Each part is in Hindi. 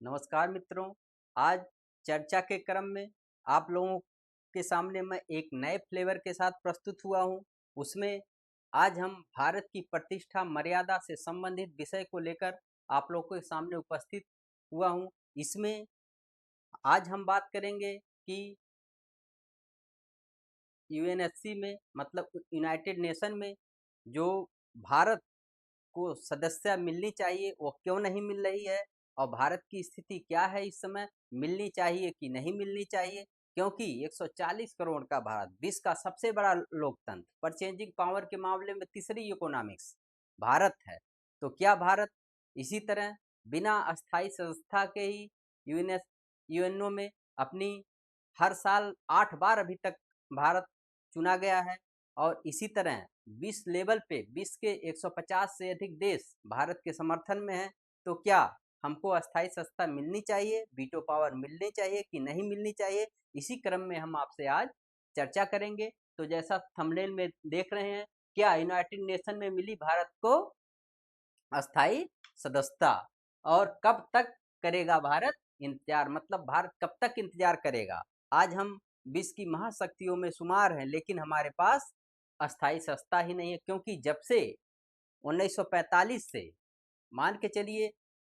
नमस्कार मित्रों। आज चर्चा के क्रम में आप लोगों के सामने मैं एक नए फ्लेवर के साथ प्रस्तुत हुआ हूँ। उसमें आज हम भारत की प्रतिष्ठा मर्यादा से संबंधित विषय को लेकर आप लोगों के सामने उपस्थित हुआ हूँ। इसमें आज हम बात करेंगे कि यूएनएससी में मतलब यूनाइटेड नेशन में जो भारत को सदस्यता मिलनी चाहिए वो क्यों नहीं मिल रही है, और भारत की स्थिति क्या है इस समय, मिलनी चाहिए कि नहीं मिलनी चाहिए। क्योंकि 140 करोड़ का भारत, विश्व का सबसे बड़ा लोकतंत्र, परचेंजिंग पावर के मामले में तीसरी इकोनॉमिक्स भारत है। तो क्या भारत इसी तरह बिना अस्थायी संस्था के ही यूएनओ में अपनी हर साल 8 बार अभी तक भारत चुना गया है, और इसी तरह विश्व लेवल पे विश्व के 150 से अधिक देश भारत के समर्थन में हैं। तो क्या हमको अस्थायी संस्था मिलनी चाहिए, वीटो पावर मिलनी चाहिए कि नहीं मिलनी चाहिए, इसी क्रम में हम आपसे आज चर्चा करेंगे। तो जैसा थंबनेल में देख रहे हैं, क्या यूनाइटेड नेशन में मिली भारत को अस्थाई सदस्यता, और कब तक करेगा भारत इंतजार, मतलब भारत कब तक इंतजार करेगा। आज हम विश्व की महाशक्तियों में शुमार हैं, लेकिन हमारे पास अस्थाई सत्ता ही नहीं है। क्योंकि जब से 1945 से मान के चलिए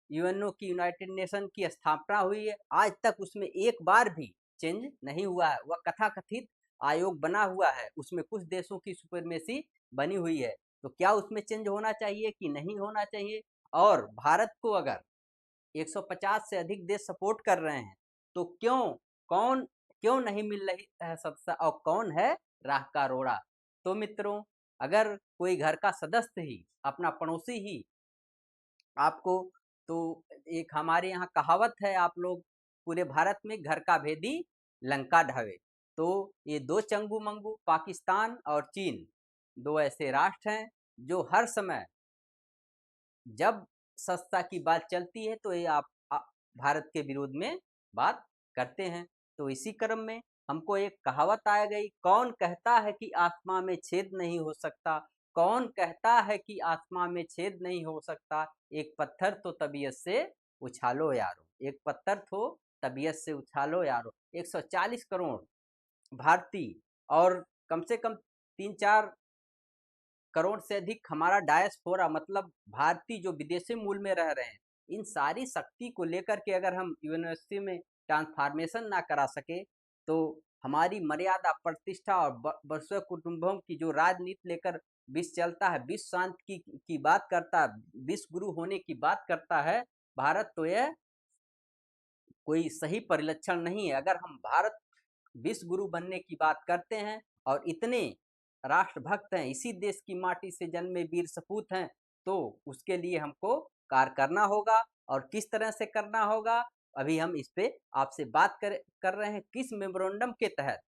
यूएनओ की, यूनाइटेड नेशन की स्थापना हुई है, आज तक उसमें एक बार भी चेंज नहीं हुआ है। वह कथाकथित आयोग बना हुआ है, उसमें कुछ देशों की सुपरमेसी बनी हुई है। तो क्या उसमें चेंज होना चाहिए कि नहीं होना चाहिए। और भारत को अगर 150 से अधिक देश सपोर्ट कर रहे हैं, तो कौन क्यों नहीं मिल रही है सत्ता, और कौन है राह का रोड़ा। तो मित्रों, अगर कोई घर का सदस्य ही, अपना पड़ोसी ही आपको, तो एक हमारे यहाँ कहावत है, आप लोग पूरे भारत में घर का भेदी लंका ढावे। तो ये दो चंगू मंगू, पाकिस्तान और चीन, दो ऐसे राष्ट्र हैं जो हर समय जब सत्ता की बात चलती है तो ये भारत के विरोध में बात करते हैं। तो इसी क्रम में हमको एक कहावत आ गई, कौन कहता है कि आसमां में छेद नहीं हो सकता, कौन कहता है कि आसमां में छेद नहीं हो सकता, एक पत्थर तो तबीयत से उछालो यारो, एक पत्थर तो तबीयत से उछालो यारो। 140 करोड़ भारतीय, और कम से कम 3-4 करोड़ से अधिक हमारा डायस्पोरा, मतलब भारतीय जो विदेशी मूल में रह रहे हैं, इन सारी शक्ति को लेकर के अगर हम यूनिवर्सिटी में ट्रांसफॉर्मेशन ना करा सके, तो हमारी मर्यादा, प्रतिष्ठा और वर्षों कुटुंबों की जो राजनीति लेकर विश्व चलता है, विश्व शांति की बात करता है, विश्व गुरु होने की बात करता है भारत, तो यह कोई सही परिलक्षण नहीं है। अगर हम भारत विश्व गुरु बनने की बात करते हैं और इतने राष्ट्रभक्त हैं, इसी देश की माटी से जन्मे वीर सपूत हैं, तो उसके लिए हमको कार्य करना होगा। और किस तरह से करना होगा, अभी हम इस पे आपसे बात कर रहे हैं। किस मेमोरेंडम के तहत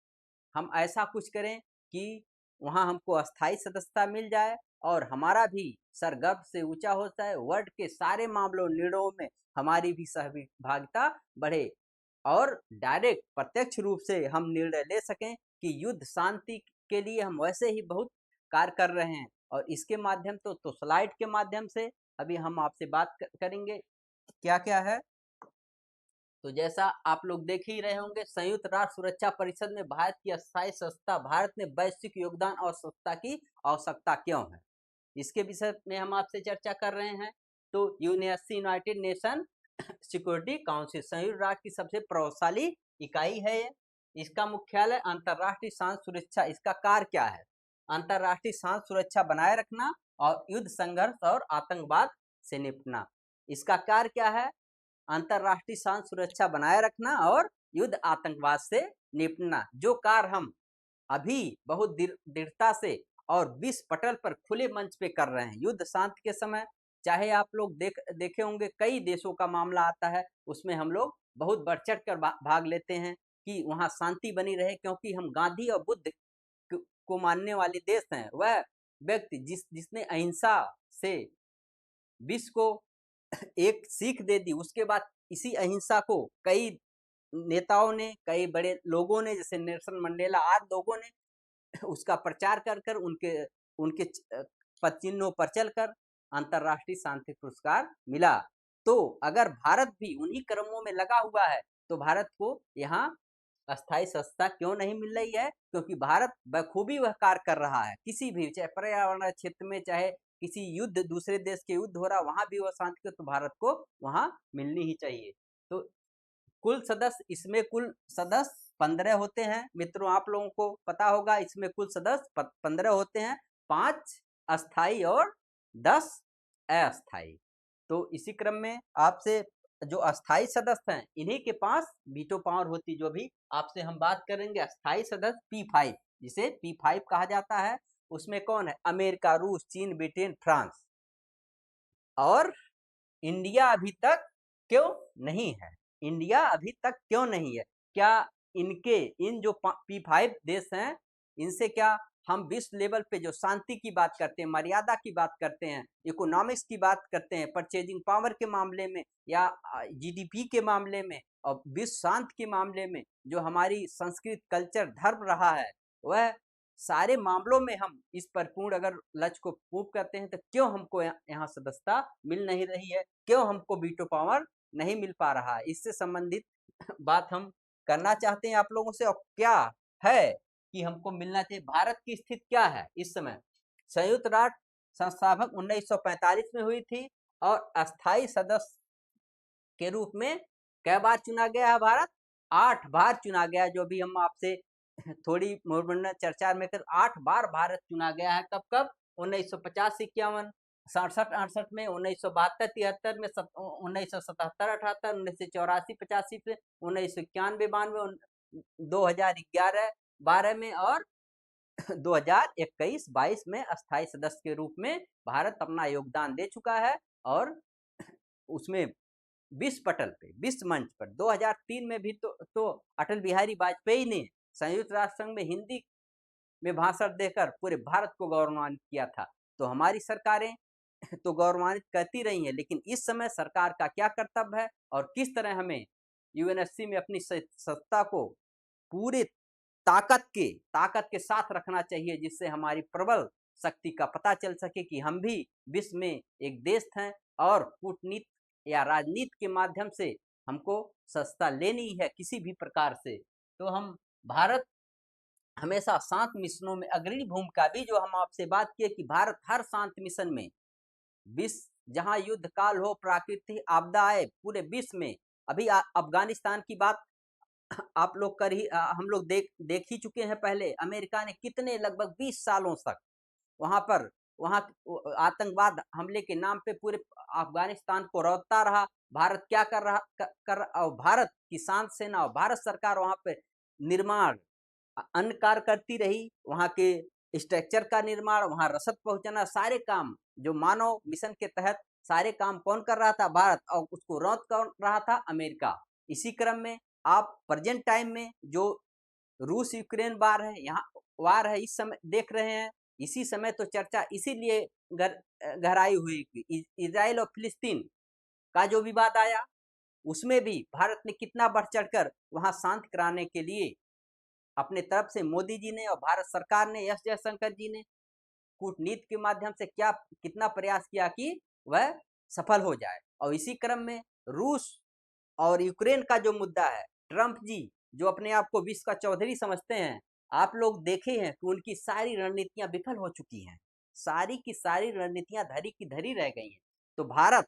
हम ऐसा कुछ करें कि वहाँ हमको अस्थाई सदस्यता मिल जाए, और हमारा भी सर गर्व से ऊंचा होता है, वर्ल्ड के सारे मामलों निर्णयों में हमारी भी सहभागिता बढ़े, और डायरेक्ट प्रत्यक्ष रूप से हम निर्णय ले सकें कि युद्ध शांति के लिए हम वैसे ही बहुत कार्य कर रहे हैं। और इसके माध्यम तो स्लाइड के माध्यम से अभी हम आपसे बात करेंगे क्या क्या है। तो जैसा आप लोग देख ही रहे होंगे, संयुक्त राष्ट्र सुरक्षा परिषद में भारत की अस्थायी सदस्यता, भारत में वैश्विक योगदान और सत्ता की आवश्यकता क्यों है, इसके विषय में हम आपसे चर्चा कर रहे हैं। तो यूनाइटेड नेशन सिक्योरिटी काउंसिल संयुक्त राष्ट्र की सबसे प्रभावशाली इकाई है ये। इसका मुख्यालय अंतरराष्ट्रीय शांति सुरक्षा, इसका कार्य क्या है, अंतरराष्ट्रीय शांति सुरक्षा बनाए रखना और युद्ध संघर्ष और आतंकवाद से निपटना। इसका कार्य क्या है, अंतरराष्ट्रीय शांति सुरक्षा बनाए रखना और युद्ध आतंकवाद से निपटना। जो कार्य हम अभी बहुत दृढ़ता से और विश्व पटल पर खुले मंच पे कर रहे हैं। युद्ध शांति के समय चाहे आप लोग देखे होंगे, कई देशों का मामला आता है, उसमें हम लोग बहुत बढ़ चढ़ कर भाग लेते हैं कि वहाँ शांति बनी रहे, क्योंकि हम गांधी और बुद्ध को मानने वाले देश हैं। वह व्यक्ति जिसने अहिंसा से विश्व को एक सीख दे दी, उसके बाद इसी अहिंसा को कई नेताओं ने, कई बड़े लोगों ने, जैसे नेल्सन मंडेला आदि लोगों ने उसका प्रचार कर कर उनके उनके पद चिन्हों पर चलकर अंतरराष्ट्रीय शांति पुरस्कार मिला। तो अगर भारत भी उन्हीं क्रमों में लगा हुआ है तो भारत को यहाँ अस्थायी सत्ता क्यों नहीं मिल रही है? क्योंकि भारत बखूबी वह कार्य कर रहा है, किसी भी चाहे पर्यावरण क्षेत्र में, चाहे किसी युद्ध, दूसरे देश के युद्ध हो रहा, वहां भी वह शांति को, तो भारत को वहां मिलनी ही चाहिए। तो कुल सदस्य, इसमें कुल सदस्य 15 होते हैं मित्रों, आप लोगों को पता होगा, इसमें कुल सदस्य 15 होते हैं, 5 अस्थाई और 10 अस्थाई। तो इसी क्रम में आपसे जो अस्थाई सदस्य हैं इन्हीं के पास वीटो पावर होती, जो भी आपसे हम बात करेंगे अस्थाई सदस्य P5, जिसे P5 कहा जाता है, उसमें कौन है? अमेरिका, रूस, चीन, ब्रिटेन, फ्रांस। और इंडिया अभी तक क्यों नहीं है? इंडिया अभी तक क्यों नहीं है? क्या इनके, इन जो P5 देश हैं, इनसे क्या हम विश्व लेवल पे जो शांति की बात करते हैं, मर्यादा की बात करते हैं, इकोनॉमिक्स की बात करते हैं, परचेजिंग पावर के मामले में या जीडीपी के मामले में और विश्व शांति के मामले में, जो हमारी संस्कृति, कल्चर, धर्म रहा है, वह सारे मामलों में हम इस पर पूर्ण अगर लक्ष्य को पूर्ण करते हैं, तो क्यों हमको यहाँ सदस्यता मिल नहीं रही है? क्यों हमको वीटो पावर नहीं मिल पा रहा है? इससे संबंधित बात हम करना चाहते हैं आप लोगों से। और क्या है कि हमको मिलना चाहिए? भारत की स्थिति क्या है इस समय? संयुक्त राष्ट्र संस्थापक 1945 में हुई थी और अस्थाई सदस्य के रूप में कै बार चुना गया है भारत? 8 बार चुना गया, जो भी हम आपसे थोड़ी मूलभूत चर्चा में कर, 8 बार भारत चुना गया है। कब कब? 1950-51, 67-68 में, 1972-73 में, 1977-78, 1984-85 से, 1991-92, 2011-12 में और 2021-22 में अस्थाई सदस्य के रूप में भारत अपना योगदान दे चुका है। और उसमें विश्व पटल पे, विश्व मंच पर 2003 में भी तो अटल बिहारी वाजपेयी ने संयुक्त राष्ट्र संघ में हिंदी में भाषण देकर पूरे भारत को गौरवान्वित किया था। तो हमारी सरकारें तो गौरवान्वित करती रही हैं, लेकिन इस समय सरकार का क्या कर्तव्य है और किस तरह हमें यूएनएससी में अपनी सत्ता को पूरे ताकत के साथ रखना चाहिए, जिससे हमारी प्रबल शक्ति का पता चल सके कि हम भी विश्व में एक देश हैं और कूटनीति या राजनीति के माध्यम से हमको सत्ता लेनी है किसी भी प्रकार से। तो हम भारत हमेशा शांत मिशनों में अग्रणी भूमिका, भी जो हम आपसे बात किए कि भारत हर शांत मिशन में, विश्व जहां युद्ध काल हो, प्राकृतिक आपदा आए, पूरे विश्व में, अभी अफगानिस्तान की बात आप लोग कर ही हम लोग देख ही चुके हैं। पहले अमेरिका ने कितने लगभग 20 सालों तक वहां आतंकवाद हमले के नाम पे पूरे अफगानिस्तान को रौंदता रहा। भारत क्या कर और भारत की शांत सेना और भारत सरकार वहां पे निर्माण अन्य कार्य करती रही, वहां के स्ट्रक्चर का निर्माण, वहां रसद पहुंचाना, सारे काम जो मानव मिशन के तहत सारे काम कौन कर रहा था? भारत। और उसको रौंद कौन रहा था? अमेरिका। इसी क्रम में आप प्रेजेंट टाइम में जो रूस यूक्रेन वार है इस समय देख रहे हैं। इसी समय तो चर्चा इसीलिए गहराई हुई कि इजराइल और फिलिस्तीन का जो विवाद आया, उसमें भी भारत ने कितना बढ़ चढ़कर वहां शांत कराने के लिए अपने तरफ से मोदी जी ने और भारत सरकार ने, एस जयशंकर जी ने कूटनीति के माध्यम से कितना प्रयास किया कि वह सफल हो जाए। और इसी क्रम में रूस और यूक्रेन का जो मुद्दा है, ट्रंप जी जो अपने आप को विश्व का चौधरी समझते हैं, आप लोग देखे हैं कि उनकी सारी रणनीतियां विफल हो चुकी हैं, सारी की सारी रणनीतियां धरी की धरी रह गई हैं। तो भारत,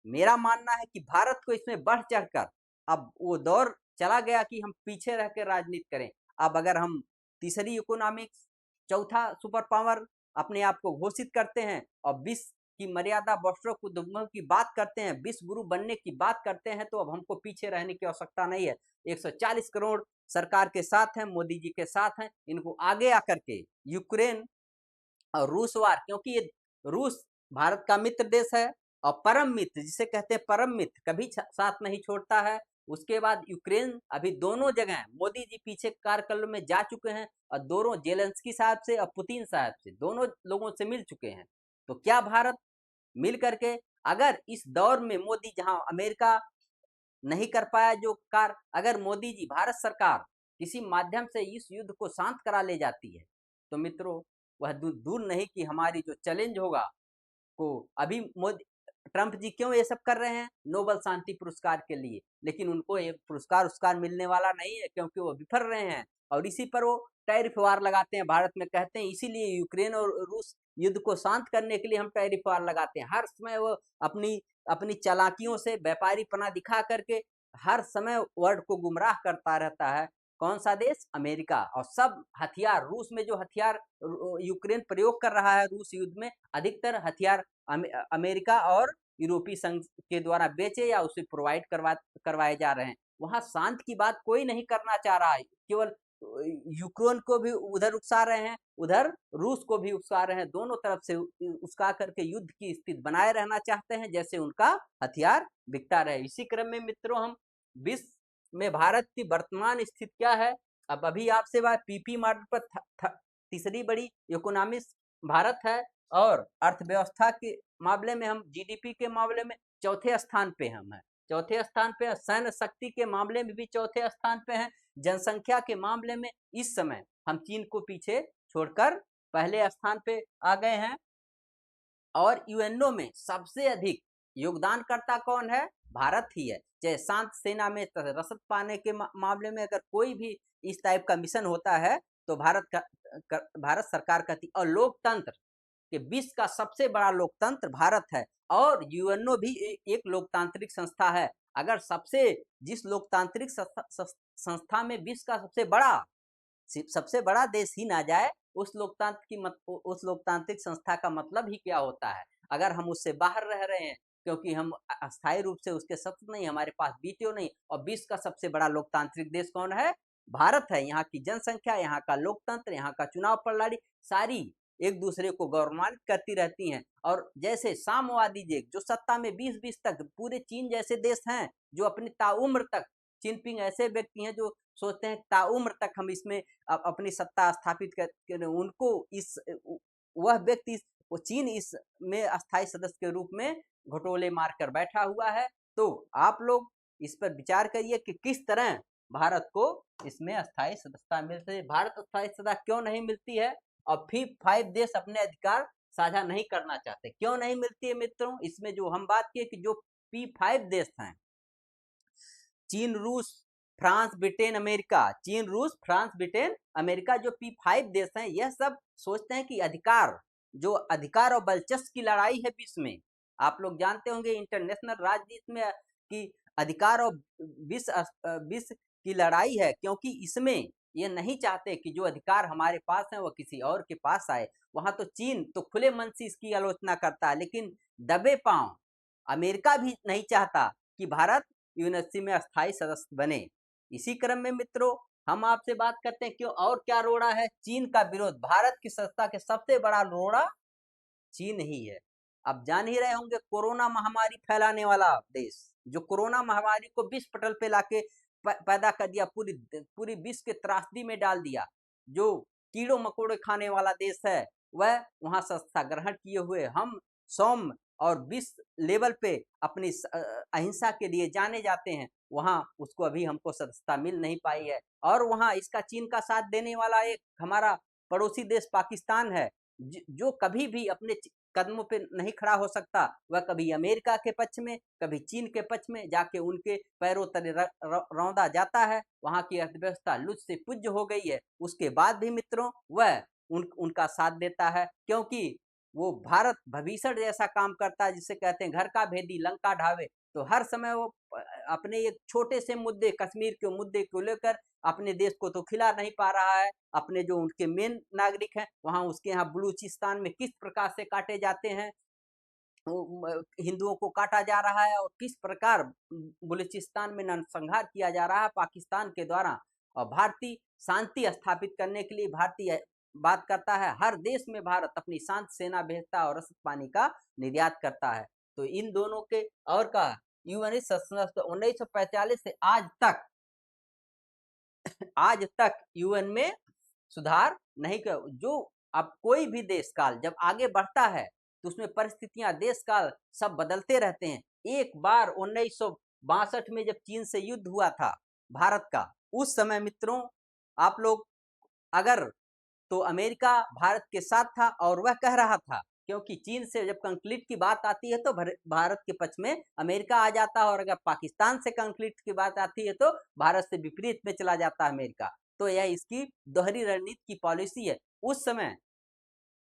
मेरा मानना है कि भारत को इसमें बढ़ चढ़कर, अब वो दौर चला गया कि हम पीछे रह कर राजनीति करें। अब अगर हम तीसरी इकोनॉमिक्स, चौथा सुपर पावर अपने आप को घोषित करते हैं और विश्व की मर्यादा, वस्त्रों उद्यमों की बात करते हैं, विश्व गुरु बनने की बात करते हैं, तो अब हमको पीछे रहने की आवश्यकता नहीं है। 140 करोड़ सरकार के साथ हैं, मोदी जी के साथ हैं, इनको आगे आकर के यूक्रेन और रूस वार, क्योंकि ये रूस भारत का मित्र देश है और परम मित्र, जिसे कहते हैं परम मित्र, कभी साथ नहीं छोड़ता है। उसके बाद यूक्रेन, अभी दोनों जगह मोदी जी पीछे कार्यकाल में जा चुके हैं और दोनों जेलेंस्की साहब से और पुतिन साहब से, दोनों लोगों से मिल चुके हैं। तो क्या भारत मिल करके, अगर इस दौर में मोदी, जहां अमेरिका नहीं कर पाया जो कार्य, अगर मोदी जी, भारत सरकार किसी माध्यम से इस युद्ध को शांत करा ले जाती है, तो मित्रों वह दूर नहीं कि हमारी जो चैलेंज होगा को, अभी मोदी ट्रंप जी क्यों ये सब कर रहे हैं? नोबल शांति पुरस्कार के लिए। लेकिन उनको ये पुरस्कार मिलने वाला नहीं है, क्योंकि वो विफल रहे हैं और इसी पर वो टैरिफ वार लगाते हैं भारत में। कहते हैं इसीलिए यूक्रेन और रूस युद्ध को शांत करने के लिए हम टैरिफ वार लगाते हैं। हर समय वो अपनी अपनी चालाकियों से व्यापारीपना दिखा करके हर समय वर्ल्ड को गुमराह करता रहता है। कौन सा देश? अमेरिका। और सब हथियार, रूस में जो हथियार यूक्रेन प्रयोग कर रहा है रूस युद्ध में, अधिकतर हथियार अमेरिका और यूरोपीय संघ के द्वारा बेचे या उसे प्रोवाइड करवाए जा रहे हैं। वहां शांत की बात कोई नहीं करना चाह रहा है, केवल यूक्रेन को भी उधर उकसा रहे हैं, उधर रूस को भी उकसा रहे हैं। दोनों तरफ से उकसा करके युद्ध की स्थिति बनाए रहना चाहते हैं, जैसे उनका हथियार बिकता रहे। इसी क्रम में मित्रों, हम विश्व में भारत की वर्तमान स्थिति क्या है, अब अभी आपसे बात पीपी मॉडल पर तीसरी बड़ी इकोनॉमिक्स भारत है, और अर्थव्यवस्था के मामले में हम जीडीपी के मामले में चौथे स्थान पे हम हैं। चौथे स्थान पे, सैन्य शक्ति के मामले में भी चौथे स्थान पे हैं। जनसंख्या के मामले में इस समय हम चीन को पीछे छोड़कर पहले स्थान पे आ गए हैं। और यूएनओ में सबसे अधिक योगदानकर्ता कौन है? भारत ही है। चाहे शांत सेना में रसद पाने के मामले में अगर कोई भी इस टाइप का मिशन होता है तो भारत सरकार करती। और लोकतंत्र कि विश्व का सबसे बड़ा लोकतंत्र भारत है, और यूएनओ भी एक लोकतांत्रिक संस्था है। अगर जिस लोकतांत्रिक संस्था में विश्व का सबसे बड़ा देश ही ना जाए, उस लोकतांत्रिक संस्था का मतलब ही क्या होता है? अगर हम उससे बाहर रह रहे हैं क्योंकि हम अस्थायी रूप से उसके सत्ता नहीं, हमारे पास वीटो नहीं। और विश्व का सबसे बड़ा लोकतांत्रिक देश कौन है? भारत है। यहाँ की जनसंख्या, यहाँ का लोकतंत्र, यहाँ का चुनाव प्रणाली सारी एक दूसरे को गौरवान्वित करती रहती हैं। और जैसे साम्यवादी देश जो सत्ता में 20-20 तक, पूरे चीन जैसे देश हैं जो अपनी ताउम्र तक, जिनपिंग ऐसे व्यक्ति हैं जो सोचते हैं ताउम्र तक हम इसमें अपनी सत्ता स्थापित कर, उनको वह व्यक्ति चीन इसमें अस्थायी सदस्य के रूप में घोटोले मारकर बैठा हुआ है। तो आप लोग इस पर विचार करिए कि किस तरह भारत को इसमें अस्थायी सदस्यता मिलती है। भारत अस्थायी सदस्यता क्यों नहीं मिलती है? और फिर 5 देश अपने अधिकार साझा नहीं करना चाहते। क्यों नहीं मिलती है मित्रों? इसमें जो हम बात किए कि जो P5 देश हैं, चीन, रूस, फ्रांस, ब्रिटेन, अमेरिका, चीन, रूस, फ्रांस, ब्रिटेन, अमेरिका, जो P5 देश हैं, यह सब सोचते हैं कि अधिकार और वर्चस्व की लड़ाई है विश्व में। आप लोग जानते होंगे इंटरनेशनल राजनीति में कि अधिकार और विश्व की लड़ाई है, क्योंकि इसमें ये नहीं चाहते कि जो अधिकार हमारे पास है वो किसी और के पास आए। वहां तो चीन तो खुले मन से इसकी आलोचना करता है, लेकिन दबे पांव अमेरिका भी नहीं चाहता कि भारत यूएनएससी में अस्थायी सदस्य बने। इसी क्रम में मित्रों, हम आपसे बात करते हैं क्यों और क्या रोड़ा है चीन का विरोध। भारत की सत्ता के सबसे बड़ा रोड़ा चीन ही है। अब जान ही रहे होंगे, कोरोना महामारी फैलाने वाला देश, जो कोरोना महामारी को विश्व पटल पे लाके पैदा कर दिया, पूरी विश्व के त्रासदी में डाल दिया, जो कीड़ों मकोड़े खाने वाला देश है, वह वहां सत्ता ग्रहण किए हुए हम सौम्य और विश्व लेवल पे अपनी अहिंसा के लिए जाने जाते हैं, वहां उसको अभी हमको सदस्यता मिल नहीं पाई है। और वहां इसका चीन का साथ देने वाला एक हमारा पड़ोसी देश पाकिस्तान है, जो कभी भी अपने कदमों पे नहीं खड़ा हो सकता। वह कभी अमेरिका के पक्ष में, कभी चीन के पक्ष में जाके उनके पैरों तले रौंदा जाता है। वहां की अर्थव्यवस्था लुच से पुज्ज हो गई है, उसके बाद भी मित्रों वह उनका साथ देता है, क्योंकि वो भारत भविष्य जैसा काम करता है, जिसे कहते हैं घर का भेदी लंका ढावे। तो हर समय वो अपने एक छोटे से मुद्दे, कश्मीर के मुद्दे को लेकर अपने देश को तो खिला नहीं पा रहा है। अपने जो उनके मेन नागरिक हैं वहां, उसके यहाँ बलूचिस्तान में किस प्रकार से काटे जाते हैं, हिंदुओं को काटा जा रहा है, और किस प्रकार बलूचिस्तान में नरसंहार किया जा रहा है पाकिस्तान के द्वारा। और भारतीय शांति स्थापित करने के लिए भारतीय बात करता है, हर देश में भारत अपनी शांत सेना भेजता और रसद पानी का निर्यात करता है। तो इन दोनों के और का यूएन 1945 से आज तक यूएन में सुधार नहीं कर। जो अब कोई भी देश काल जब आगे बढ़ता है तो उसमें परिस्थितियां, देश काल सब बदलते रहते हैं। एक बार 1962 में जब चीन से युद्ध हुआ था भारत का, उस समय मित्रों आप लोग अगर, तो अमेरिका भारत के साथ था और वह कह रहा था, क्योंकि चीन से जब कॉन्फ्लिक्ट की बात आती है तो भारत के पक्ष में अमेरिका आ जाता है, और अगर पाकिस्तान से कॉन्फ्लिक्ट की बात आती है तो भारत से विपरीत में चला जाता है अमेरिका। तो यह इसकी दोहरी रणनीति की पॉलिसी है। उस समय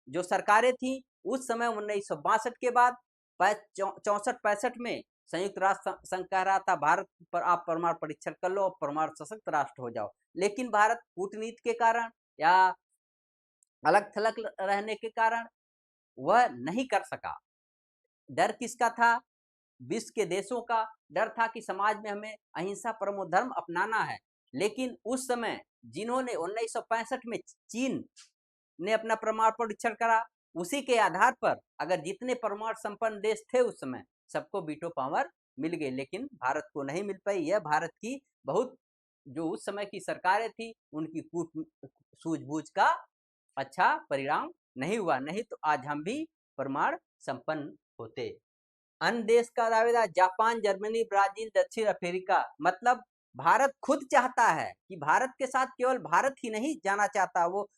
जो सरकारें थी, उस समय 1962 के बाद 64-65 में संयुक्त राष्ट्र संघ कह रहा था भारत पर आप परमाणु परीक्षण कर लो और परमाणु सशक्त राष्ट्र हो जाओ, लेकिन भारत कूटनीति के कारण या अलग थलग रहने के कारण वह नहीं कर सका। डर किसका था? विश्व के देशों का डर था कि समाज में हमें अहिंसा परमो धर्म अपनाना है। लेकिन उस समय जिन्होंने 1965 में चीन ने अपना परमाणु परीक्षण करा, उसी के आधार पर अगर जितने परमाणु संपन्न देश थे उस समय सबको वीटो पावर मिल गई, लेकिन भारत को नहीं मिल पाई। यह भारत की बहुत जो उस समय की सरकारें थी उनकी सूझबूझ का अच्छा परिणाम नहीं हुआ, नहीं तो आज हम भी परमाणु संपन्न होते। अन्य देश का दावेदार जापान, जर्मनी, ब्राजील, दक्षिण अफ्रीका, मतलब भारत खुद चाहता है कि भारत के साथ केवल भारत ही नहीं जाना चाहता, वो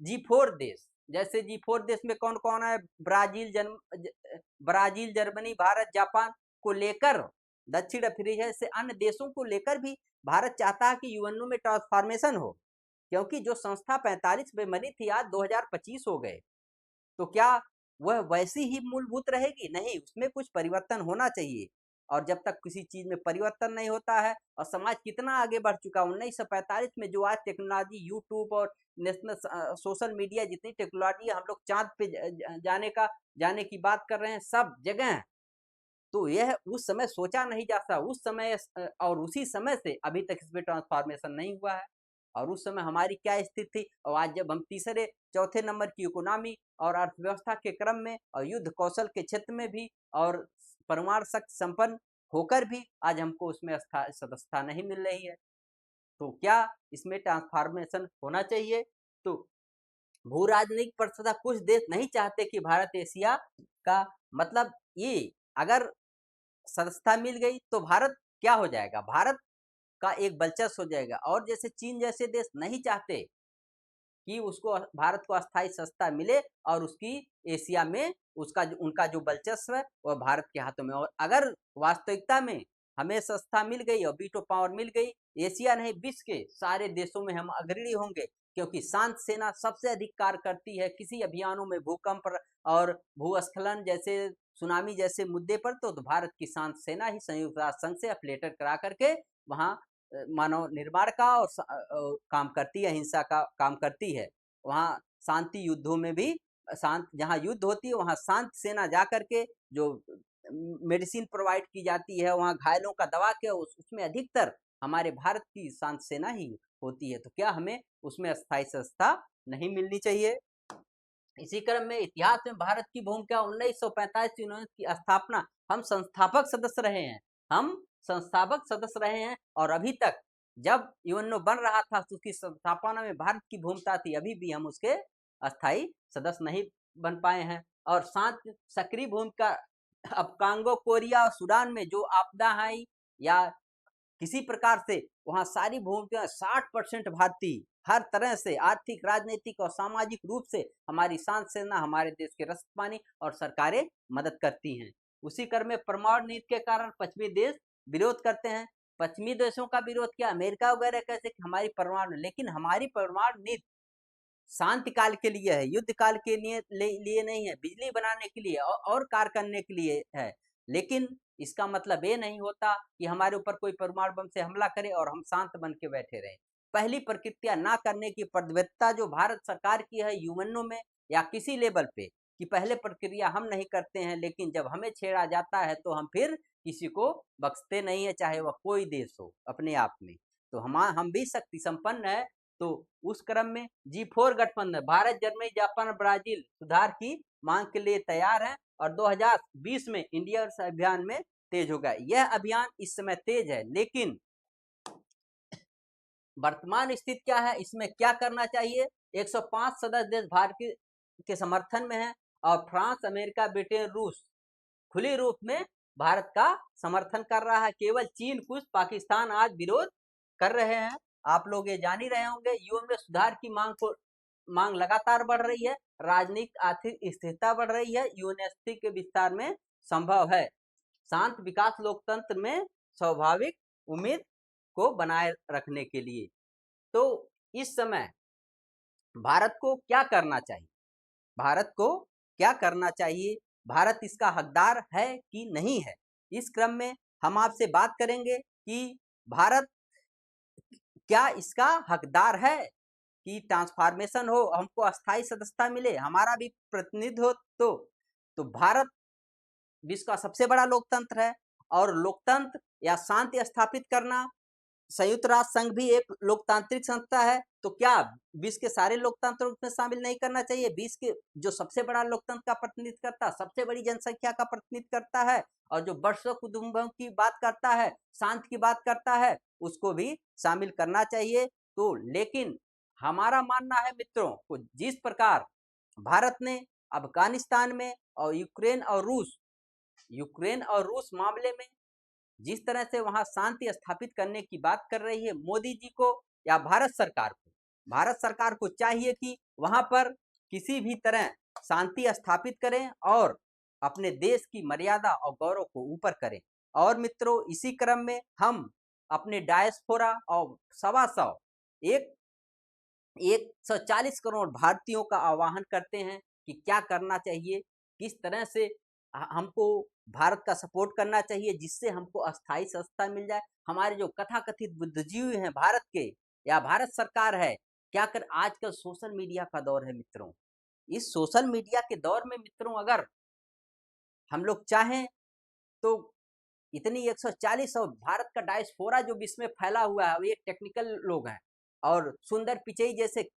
G4 देश, जैसे G4 देश में कौन कौन है? ब्राजील, जर्मनी, भारत, जापान को लेकर दक्षिण अफ्रीका से अन्य देशों को लेकर भी भारत चाहता है कि यूएनओ में ट्रांसफॉर्मेशन हो, क्योंकि जो संस्था 45 में बनी थी आज 2025 हो गए, तो क्या वह वैसी ही मूलभूत रहेगी? नहीं, उसमें कुछ परिवर्तन होना चाहिए। और जब तक किसी चीज में परिवर्तन नहीं होता है, और समाज कितना आगे बढ़ चुका, 1945 में जो आज टेक्नोलॉजी, यूट्यूब और नेशनल सोशल मीडिया जितनी टेक्नोलॉजी, हम लोग चांद पे जाने की बात कर रहे हैं, सब जगह। तो यह उस समय सोचा नहीं जा सकता, उस समय और उसी समय से अभी तक इसमें ट्रांसफॉर्मेशन नहीं हुआ है। और उस समय हमारी क्या स्थिति थी, और आज जब हम तीसरे चौथे नंबर की इकोनॉमी और अर्थव्यवस्था के क्रम में और युद्ध कौशल के क्षेत्र में भी और परमाणु शक्ति संपन्न होकर भी आज हमको उसमें सदस्यता नहीं मिल रही है। तो क्या इसमें ट्रांसफॉर्मेशन होना चाहिए? तो भू राजनीतिक परिषद कुछ देश नहीं चाहते कि भारत एशिया का, मतलब ये अगर सदस्यता मिल गई तो भारत क्या हो जाएगा? भारत का एक वर्चस्व हो जाएगा। और जैसे चीन जैसे देश नहीं चाहते कि उसको भारत को अस्थायी सत्ता मिले और उसकी एशिया में उनका जो वर्चस्व है वह भारत के हाथों में। और अगर वास्तविकता में हमें सत्ता मिल गई और वीटो पावर मिल गई, एशिया नहीं विश्व के सारे देशों में हम अग्रणी होंगे, क्योंकि शांत सेना सबसे अधिक कार्य करती है किसी अभियानों में, भूकंप और भूस्खलन जैसे, सुनामी जैसे मुद्दे पर, तो भारत की शांत सेना ही संयुक्त राष्ट्र संघ से अफिलिएट करा करके वहाँ मानव निर्माण का और काम करती है, अहिंसा का काम करती है। वहाँ शांति युद्धों में भी शांत, जहाँ युद्ध होती है वहाँ शांत सेना जा करके जो मेडिसिन प्रोवाइड की जाती है, वहाँ घायलों का दवा के उसमें अधिकतर हमारे भारत की शांत सेना ही होती है। तो क्या हमें उसमें अस्थायी सत्ता नहीं मिलनी चाहिए? इसी क्रम में इतिहास में भारत की भूमिका 1945 की स्थापना, हम संस्थापक सदस्य रहे हैं, हम संस्थापक सदस्य रहे हैं, और अभी तक जब यूएनओ बन रहा था तो उसकी स्थापना में भारत की भूमिका थी, अभी भी हम उसके अस्थायी सदस्य नहीं बन पाए हैं। और साथ सक्रिय भूमिका, अब कांगो, कोरिया और सूडान में जो आपदा आई या किसी प्रकार से, वहाँ सारी भूमिका 60% भारतीय हर तरह से आर्थिक, राजनीतिक और सामाजिक रूप से हमारी शांत सेना, हमारे देश के रसद पानी और सरकारें मदद करती हैं। उसी क्रम में परमाणु नीति के कारण पश्चिमी देश विरोध करते हैं। पश्चिमी देशों का विरोध क्या? अमेरिका वगैरह कैसे कि हमारी परमाणु, लेकिन हमारी परमाणु नीति शांति काल के लिए है, युद्ध काल के लिए नहीं है, बिजली बनाने के लिए और कार्य करने के लिए है। लेकिन इसका मतलब ये नहीं होता कि हमारे ऊपर कोई परमाणु बम से हमला करे और हम शांत बन के बैठे रहें। पहली प्रक्रिया ना करने की प्रतिबद्धता जो भारत सरकार की है यूएनओ में या किसी लेवल पे, कि पहले प्रक्रिया हम नहीं करते हैं, लेकिन जब हमें छेड़ा जाता है तो हम फिर किसी को बख्शते नहीं है, चाहे वह कोई देश हो अपने आप में। तो हम भी शक्ति संपन्न है। तो उस क्रम में G4 गठबंधन भारत, जर्मनी, जापान, ब्राजील सुधार की मांग के लिए तैयार है और 2020 में इंडिया अभियान में तेज होगा। यह अभियान इस समय तेज है, लेकिन वर्तमान स्थिति क्या है, इसमें क्या करना चाहिए? 105 सदस्य देश भारत के समर्थन में है और फ्रांस, अमेरिका, ब्रिटेन, रूस खुले रूप में भारत का समर्थन कर रहा है। केवल चीन, कुछ पाकिस्तान आज विरोध कर रहे हैं। आप लोग ये जान ही रहे होंगे, यूएन में सुधार की मांग लगातार बढ़ रही है। राजनीतिक आर्थिक स्थिरता बढ़ रही है, यूएनएससी के विस्तार में संभव है। शांत विकास लोकतंत्र में स्वाभाविक उम्मीद को बनाए रखने के लिए। तो इस समय भारत को क्या करना चाहिए? भारत को क्या करना चाहिए? भारत इसका हकदार है कि नहीं है? इस क्रम में हम आपसे बात करेंगे कि भारत क्या इसका हकदार है कि ट्रांसफॉर्मेशन हो, हमको अस्थाई सदस्यता मिले, हमारा भी प्रतिनिधित्व हो। तो भारत विश्व का सबसे बड़ा लोकतंत्र है और लोकतंत्र या शांति स्थापित करना, संयुक्त राष्ट्र संघ भी एक लोकतांत्रिक संस्था है, तो क्या विश्व के सारे लोकतंत्रों में शामिल नहीं करना चाहिए? विश्व के जो सबसे बड़ा लोकतंत्र का प्रतिनिधित्व करता है, सबसे बड़ी जनसंख्या का प्रतिनिधित्व करता है और जो वर्षों कुटुंबों की बात करता है, शांति की बात करता है, उसको भी शामिल करना चाहिए। तो लेकिन हमारा मानना है मित्रों को, जिस प्रकार भारत ने अफगानिस्तान में और यूक्रेन और रूस मामले में जिस तरह से वहां शांति स्थापित करने की बात कर रही है, मोदी जी को या भारत सरकार को चाहिए कि वहां पर किसी भी तरह शांति स्थापित करें और अपने देश की मर्यादा और गौरव को ऊपर करें। और मित्रों, इसी क्रम में हम अपने डायस्पोरा और 140 करोड़ भारतीयों का आह्वान करते हैं कि क्या करना चाहिए, किस तरह से हमको भारत का सपोर्ट करना चाहिए जिससे हमको अस्थाई सत्ता मिल जाए। हमारे जो कथाकथित बुद्धिजीवी हैं भारत के या भारत सरकार है, क्या कर आजकल सोशल मीडिया का दौर है मित्रों। इस सोशल मीडिया के दौर में मित्रों अगर हम लोग चाहें तो इतनी 140 और भारत का डायस्पोरा जो विश्व में फैला हुआ है, ये टेक्निकल लोग हैं और सुंदर पिचई जैसे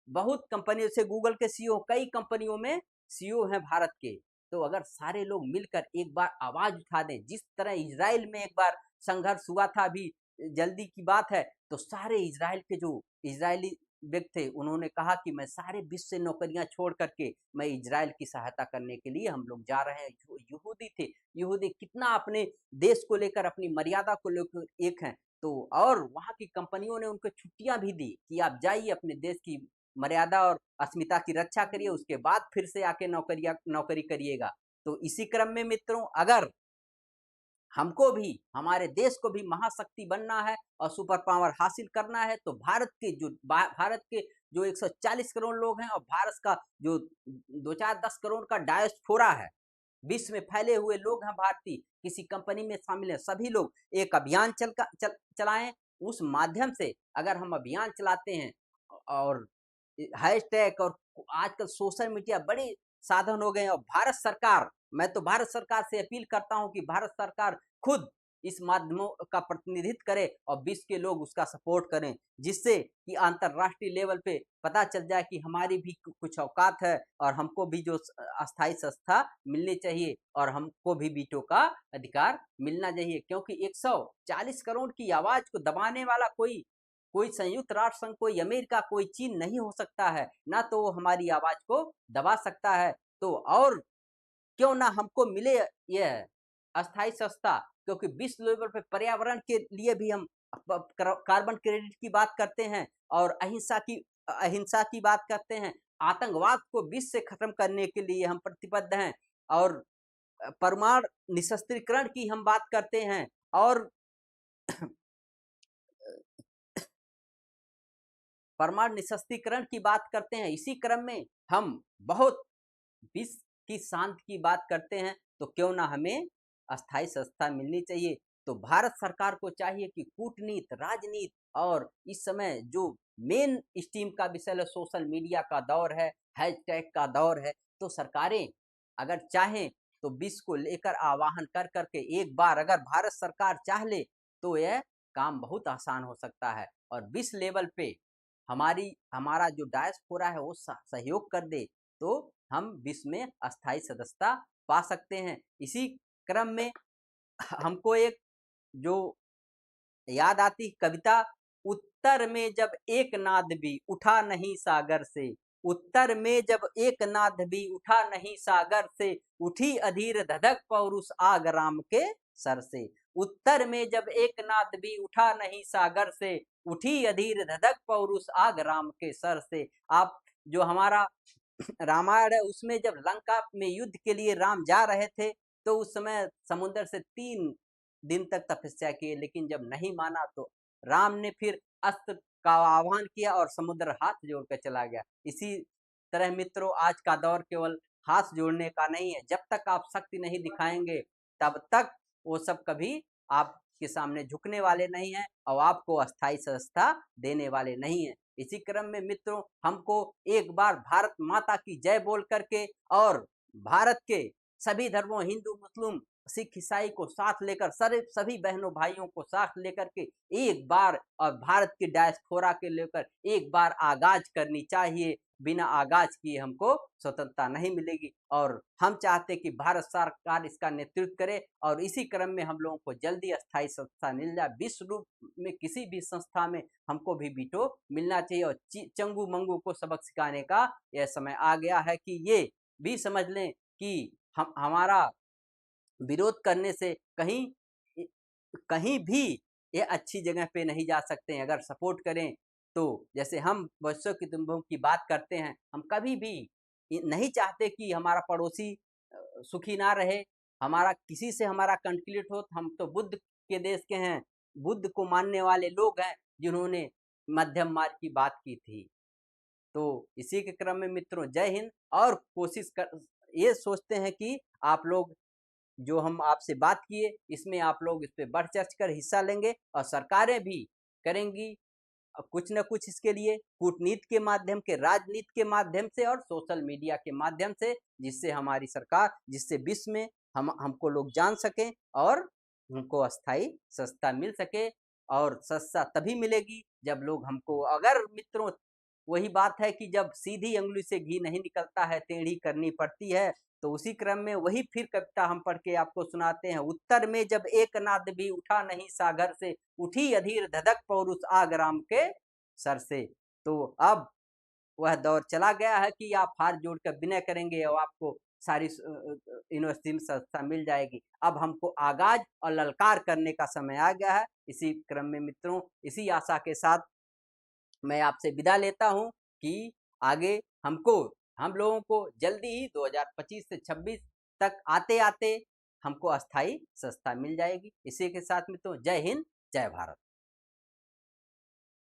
बहुत कंपनियों से, गूगल के सीईओ, कई कंपनियों में सीईओ हैं भारत के। तो अगर सारे लोग मिलकर एक बार आवाज उठा दें, जिस तरह इजराइल में एक बार संघर्ष हुआ था, अभी जल्दी की बात है, तो सारे इजराइल के जो इजरायली व्यक्ति थे, उन्होंने कहा कि मैं सारे विश्व से नौकरियां छोड़ करके मैं इजराइल की सहायता करने के लिए हम लोग जा रहे हैं। यहूदी थे, यहूदी कितना अपने देश को लेकर, अपनी मर्यादा को लेकर एक हैं। तो और वहां की कंपनियों ने उनको छुट्टियां भी दी कि आप जाइए अपने देश की मर्यादा और अस्मिता की रक्षा करिए, उसके बाद फिर से आके नौकरी करिएगा। तो इसी क्रम में मित्रों, अगर हमको भी, हमारे देश को भी महाशक्ति बनना है और सुपर पावर हासिल करना है, तो भारत के जो 140 करोड़ लोग हैं और भारत का जो 2-4-10 करोड़ का डायस्पोरा है, विश्व में फैले हुए लोग हैं भारतीय, किसी कंपनी में शामिल है, सभी लोग एक अभियान चलाएं। उस माध्यम से अगर हम अभियान चलाते हैं और हैशटैग और आजकल सोशल मीडिया बड़े साधन हो गए हैं, और भारत सरकार, मैं तो भारत सरकार से अपील करता हूं कि भारत सरकार खुद इस माध्यमों का प्रतिनिधित्व करे और विश्व के लोग उसका सपोर्ट करें, जिससे कि अंतरराष्ट्रीय लेवल पे पता चल जाए कि हमारी भी कुछ औकात है और हमको भी जो अस्थाई संस्था मिलनी चाहिए और हमको भी वीटो का अधिकार मिलना चाहिए। क्योंकि 140 करोड़ की आवाज को दबाने वाला कोई संयुक्त राष्ट्र संघ, कोई अमेरिका, कोई चीन नहीं हो सकता है, ना तो वो हमारी आवाज को दबा सकता है। तो और क्यों ना हमको मिले यह अस्थाई सस्ता, क्योंकि विश्व लेवल पे पर्यावरण के लिए भी हम कार्बन क्रेडिट की बात करते हैं और अहिंसा की बात करते हैं। आतंकवाद को विश्व से खत्म करने के लिए हम प्रतिबद्ध हैं और परमाणु निशस्त्रीकरण की हम बात करते हैं और परमाणु निशस्त्रीकरण की बात करते हैं। इसी क्रम में हम बहुत विश्व की शांति की बात करते हैं, तो क्यों ना हमें अस्थाई संस्था मिलनी चाहिए। तो भारत सरकार को चाहिए कि कूटनीति, राजनीति और इस समय जो मेन स्ट्रीम का विषय है, सोशल मीडिया का दौर है, हैशटैग का दौर है, तो सरकारें अगर चाहें तो विश्व को लेकर आवाहन कर करके एक बार अगर भारत सरकार चाह ले तो यह काम बहुत आसान हो सकता है और विश्व लेवल पे हमारा जो डायस्पोरा है वो सहयोग कर दे, तो हम विश्व में अस्थाई सदस्यता पा सकते हैं। इसी क्रम में हमको एक जो याद आती कविता, उत्तर में जब एक नाद भी उठा नहीं सागर से, उत्तर में जब एक नाद भी उठा नहीं सागर से, उठी अधीर धधक पौरुष आग राम के सर से। उत्तर में जब एक नाद भी उठा नहीं सागर से, उठी अधीर धधक पौरुष आग राम के सर से। आप जो हमारा रामायण है, उसमें जब लंका में युद्ध के लिए राम जा रहे थे तो उस समय समुद्र से 3 दिन तक तपस्या किए, लेकिन जब नहीं माना तो राम ने फिर अस्त्र का आह्वान किया और समुद्र हाथ जोड़कर चला गया। इसी तरह मित्रों, आज का दौर केवल हाथ जोड़ने का नहीं है। जब तक आप शक्ति नहीं दिखाएंगे तब तक वो सब कभी आपके सामने झुकने वाले नहीं हैं और आपको अस्थायी सदस्यता देने वाले नहीं हैं। इसी क्रम में मित्रों, हमको एक बार भारत माता की जय बोल करके और भारत के सभी धर्मों, हिंदू, मुस्लिम, सिख, ईसाई को साथ लेकर, सभी बहनों भाइयों को साथ लेकर के एक बार और भारत की डायस्पोरा के लेकर एक बार आगाज करनी चाहिए। बिना आगाज किए हमको स्वतंत्रता नहीं मिलेगी और हम चाहते कि भारत सरकार इसका नेतृत्व करे और इसी क्रम में हम लोगों को जल्दी अस्थायी संस्था मिल जाए। विश्व रूप में किसी भी संस्था में हमको भी वीटो मिलना चाहिए और चंगू मंगू को सबक सिखाने का यह समय आ गया है कि ये भी समझ लें कि हमारा विरोध करने से कहीं कहीं भी ये अच्छी जगह पे नहीं जा सकते हैं। अगर सपोर्ट करें तो जैसे हम वर्षों की कुटुंबों की बात करते हैं, हम कभी भी नहीं चाहते कि हमारा पड़ोसी सुखी ना रहे, हमारा किसी से हमारा कॉन्फ्लिक्ट हो। हम तो बुद्ध के देश के हैं, बुद्ध को मानने वाले लोग हैं जिन्होंने मध्यम मार्ग की बात की थी। तो इसी के क्रम में मित्रों, जय हिंद। और कोशिश कर ये सोचते हैं कि आप लोग जो हम आपसे बात किए इसमें आप लोग इस पे बढ़ चढ़ कर हिस्सा लेंगे और सरकारें भी करेंगी कुछ न कुछ इसके लिए, कूटनीति के माध्यम के, राजनीति के माध्यम से और सोशल मीडिया के माध्यम से, जिससे हमारी सरकार, जिससे विश्व में हमको लोग जान सकें और हमको अस्थायी सत्ता मिल सके। और सत्ता तभी मिलेगी जब लोग हमको, अगर मित्रों वही बात है कि जब सीधी अंगुली से घी नहीं निकलता है, टेढ़ी करनी पड़ती है। तो उसी क्रम में वही फिर कविता हम पढ़ के आपको सुनाते हैं। उत्तर में जब एक नाद भी उठा नहीं सागर से, उठी अधीर धधक पौरुष आग राम के सर से। तो अब वह दौर चला गया है कि आप हाथ जोड़कर विनय करेंगे और आपको सारी यूनिवर्सिटी में संस्था मिल जाएगी। अब हमको आगाज और ललकार करने का समय आ गया है। इसी क्रम में मित्रों, इसी आशा के साथ मैं आपसे विदा लेता हूं कि आगे हम लोगों को जल्दी ही 2025 से 26 तक आते आते हमको अस्थायी संस्था मिल जाएगी। इसी के साथ मित्रों, जय हिंद, जय भारत।